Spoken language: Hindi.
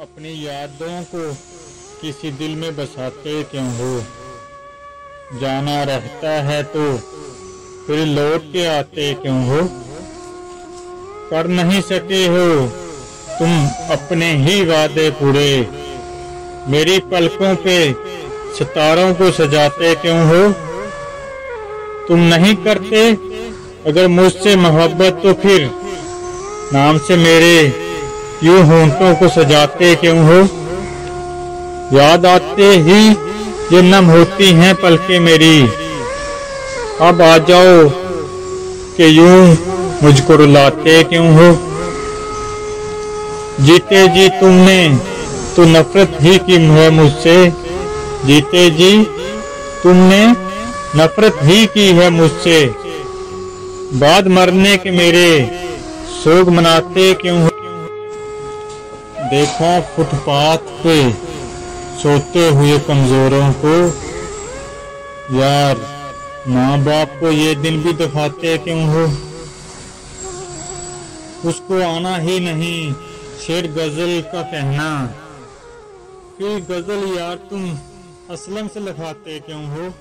अपनी यादों को किसी दिल में बसाते क्यों हो। जाना रहता है तो फिर लौट के आते क्यों हो। कर नहीं सके हो तुम अपने ही वादे पूरे। मेरी पलकों पे सितारों को सजाते क्यों हो। तुम नहीं करते अगर मुझसे मोहब्बत तो फिर नाम से मेरे यूं होंठों को सजाते क्यों हो। याद आते ही ये नम होती हैं पलकें मेरी। अब आ जाओ कि यूं मुझको रुलाते क्यों हो। जीते जी तुमने तो नफरत ही की है मुझसे। जीते जी तुमने नफरत ही की है मुझसे। बाद मरने के मेरे शोक मनाते क्यों हो। देखा फुटपाथ पे सोते हुए कमजोरों को। यार माँ बाप को ये दिन भी दिखाते क्यों हो। उसको आना ही नहीं शेर गजल का कहना। फिर गजल यार तुम असलम से लिखाते क्यों हो।